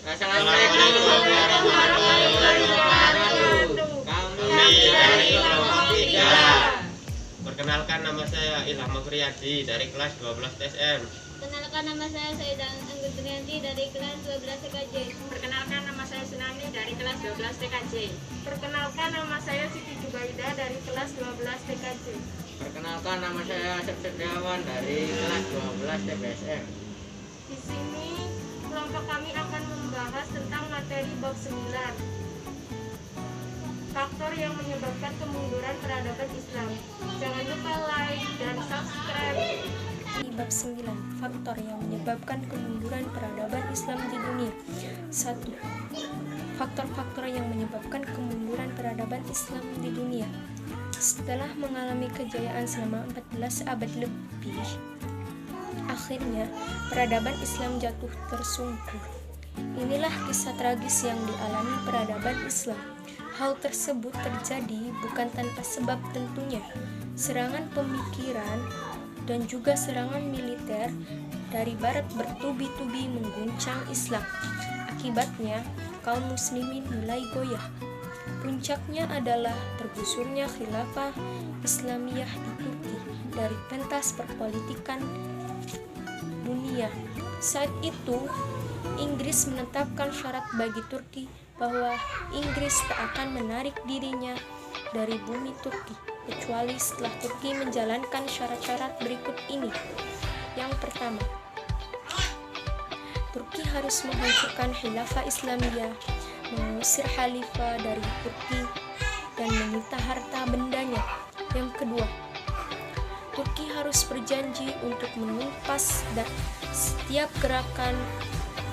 Assalamualaikum warahmatullahi wabarakatuh. Kami dari kelompok 3. Perkenalkan, nama saya Ilham Afriyadi dari kelas 12 TSM. Perkenalkan, nama saya Saidah Anggudrianti dari kelas 12 TKJ. Perkenalkan, nama saya Sunami dari kelas 12 TKJ. Perkenalkan, nama saya Siti Jubaida dari kelas 12 TKJ. Perkenalkan, nama saya Asep Setiawan dari kelas 12 TPSM. Di sini kelompok kami akan membahas tentang materi bab 9. Faktor yang menyebabkan kemunduran peradaban Islam. Jangan lupa like dan subscribe. Di bab 9, faktor yang menyebabkan kemunduran peradaban Islam di dunia. 1. Faktor-faktor yang menyebabkan kemunduran peradaban Islam di dunia. Setelah mengalami kejayaan selama 14 abad lebih, akhirnya peradaban Islam jatuh tersungkur. Inilah kisah tragis yang dialami peradaban Islam. Hal tersebut terjadi bukan tanpa sebab tentunya. Serangan pemikiran dan juga serangan militer dari barat bertubi-tubi mengguncang Islam. Akibatnya, kaum muslimin mulai goyah. Puncaknya adalah tergusurnya khilafah Islamiyah di Turki dari pentas perpolitikan dunia. Saat itu, Inggris menetapkan syarat bagi Turki bahwa Inggris tak akan menarik dirinya dari bumi Turki kecuali setelah Turki menjalankan syarat-syarat berikut ini. Yang pertama, Turki harus menghancurkan khilafah Islamiyah, mengusir khalifah dari Turki, dan menyita harta bendanya. Yang kedua, Turki harus berjanji untuk menumpas setiap gerakan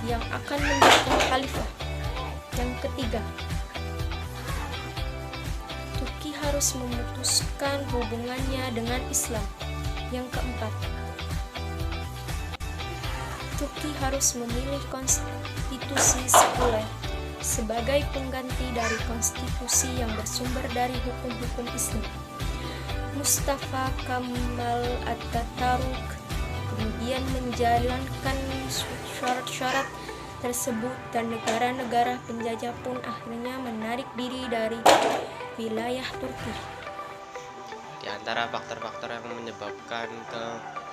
yang akan mendukung khalifah. Yang ketiga, Turki harus memutuskan hubungannya dengan Islam. Yang keempat, Turki harus memilih konstitusi sekuler sebagai pengganti dari konstitusi yang bersumber dari hukum-hukum Islam. Mustafa Kemal Atatürk kemudian menjalankan syarat-syarat tersebut dan negara-negara penjajah pun akhirnya menarik diri dari wilayah Turki. Di antara faktor-faktor yang menyebabkan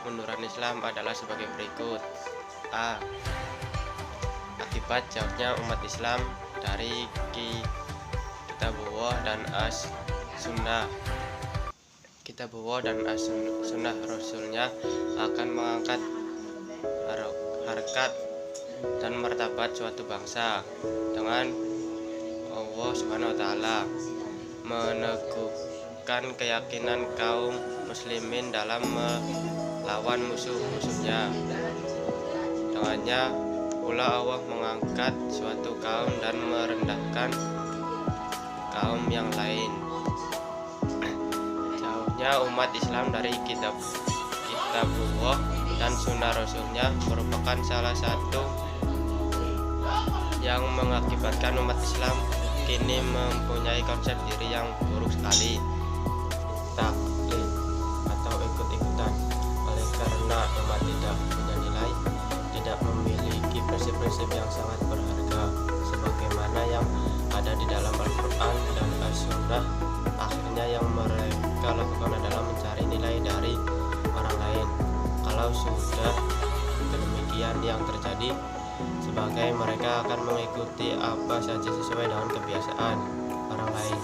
kemunduran Islam adalah sebagai berikut. A. Akibat jauhnya umat Islam dari Kitabullah dan As-Sunnah. Kitabullah dan As-Sunnah Rasulnya akan mengangkat harkat dan martabat suatu bangsa dengan Allah Subhanahu wa taala, meneguhkan keyakinan kaum muslimin dalam melawan musuh-musuhnya. Dengannya pula Allah mengangkat suatu kaum dan merendahkan kaum yang lain. Jauhnya umat Islam dari Kitabullah dan Sunnah Rasulnya merupakan salah satu yang mengakibatkan umat Islam kini mempunyai konsep diri yang buruk sekali, taklid atau ikut-ikutan. Oleh karena umat tidak punya nilai, tidak memiliki prinsip-prinsip yang sangat berharga sebagaimana yang ada di dalam Al-Quran dan As-Sunnah, akhirnya yang mereka lakukan adalah mencari nilai dari orang lain. Kalau sudah demikian yang terjadi, sebagai mereka akan mengikuti apa saja sesuai dengan kebiasaan orang lain.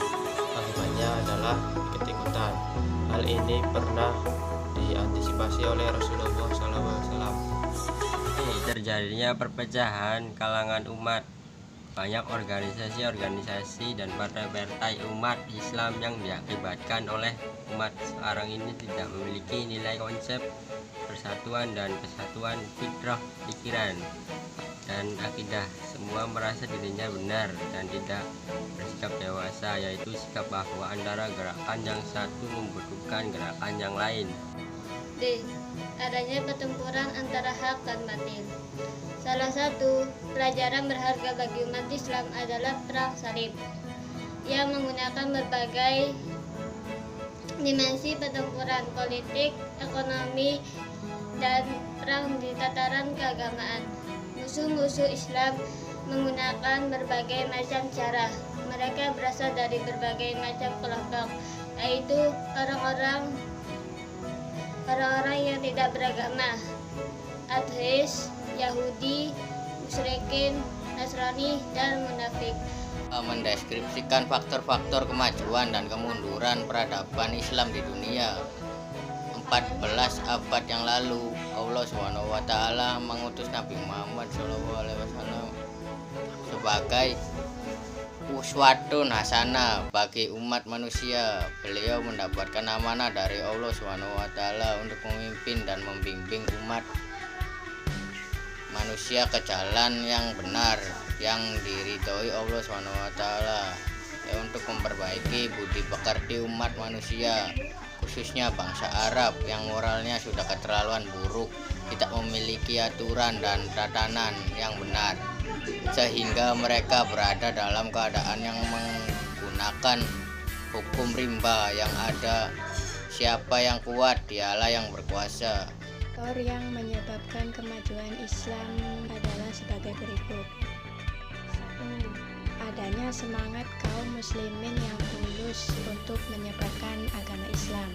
Akibatnya adalah ikut-ikutan. Hal ini pernah diantisipasi oleh Rasulullah SAW. Terjadinya perpecahan kalangan umat. Banyak organisasi-organisasi dan partai-partai umat Islam yang diakibatkan oleh umat sekarang ini tidak memiliki nilai konsep persatuan dan kesatuan fitrah pikiran dan akidah. Semua merasa dirinya benar dan tidak bersikap dewasa, yaitu sikap bahwa antara gerakan yang satu membutuhkan gerakan yang lain. D. Adanya pertempuran antara hak dan batil. Salah satu pelajaran berharga bagi umat Islam adalah perang salib yang menggunakan berbagai dimensi pertempuran politik, ekonomi, dan perang di tataran keagamaan. Musuh-musuh Islam menggunakan berbagai macam cara. Mereka berasal dari berbagai macam kelompok, yaitu orang-orang yang tidak beragama, ateis, Yahudi, musyrikin, Nasrani, dan munafik. Mendeskripsikan faktor-faktor kemajuan dan kemunduran peradaban Islam di dunia. 14 abad yang lalu, Allah SWT mengutus Nabi Muhammad SAW sebagai uswatun hasanah bagi umat manusia. Beliau mendapatkan amanah dari Allah SWT untuk memimpin dan membimbing umat manusia ke jalan yang benar, yang diridhoi Allah SWT, untuk memperbaiki budi pekerti umat manusia, khususnya bangsa Arab yang moralnya sudah keterlaluan buruk, tidak memiliki aturan dan tatanan yang benar, sehingga mereka berada dalam keadaan yang menggunakan hukum rimba yang ada. Siapa yang kuat, dialah yang berkuasa. Faktor yang menyebabkan kemajuan Islam adalah sebagai berikut. 1. Adanya semangat kaum muslimin yang tulus untuk menyebarkan agama Islam.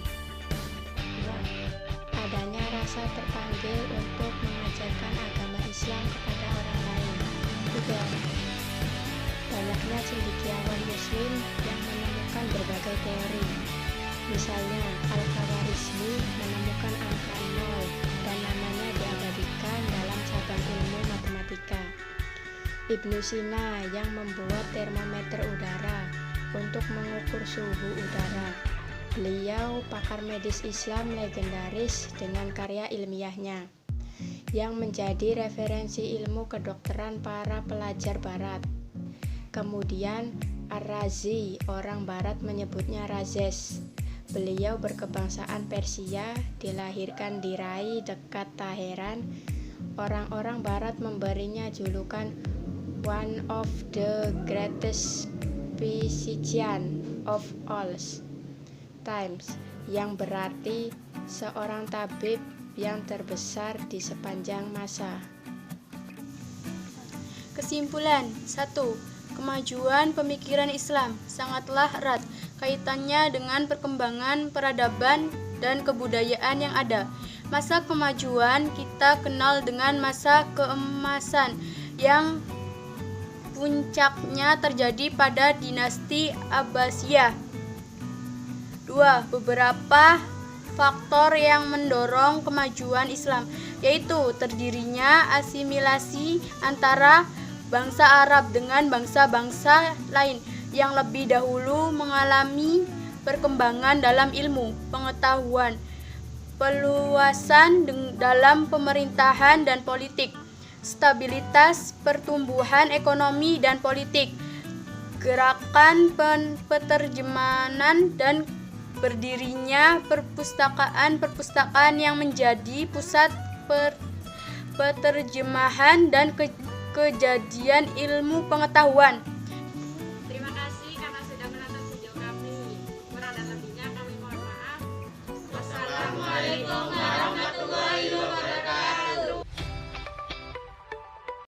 2. Adanya rasa terpanggil untuk mengajarkan agama Islam kepada orang lain. 3. Banyaknya cendekiawan muslim yang menemukan berbagai teori. Misalnya, Al-Khawarizmi menemukan angka 0 dan namanya diabadikan dalam cabang ilmu matematika. Ibnu Sina yang membuat termometer udara untuk mengukur suhu udara. Beliau pakar medis Islam legendaris dengan karya ilmiahnya yang menjadi referensi ilmu kedokteran para pelajar barat. Kemudian Ar-Razi, orang barat menyebutnya Razes. Beliau berkebangsaan Persia, dilahirkan di Rai dekat Teheran. Orang-orang barat memberinya julukan one of the greatest physician of all times, yang berarti seorang tabib yang terbesar di sepanjang masa. Kesimpulan 1. Kemajuan pemikiran Islam sangatlah erat kaitannya dengan perkembangan peradaban dan kebudayaan yang ada. Masa kemajuan kita kenal dengan masa keemasan yang puncaknya terjadi pada dinasti Abbasiyah. 2. Beberapa faktor yang mendorong kemajuan Islam, yaitu terdirinya asimilasi antara bangsa Arab dengan bangsa-bangsa lain yang lebih dahulu mengalami perkembangan dalam ilmu, pengetahuan, peluasan dalam pemerintahan dan politik, stabilitas pertumbuhan ekonomi dan politik, gerakan penerjemahan dan berdirinya perpustakaan yang menjadi pusat penerjemahan dan kejadian ilmu pengetahuan. Terima kasih karena sudah menonton video kami. Kurang dan lebihnya kami mohon maaf. Wassalamualaikum warahmatullahi wabarakatuh.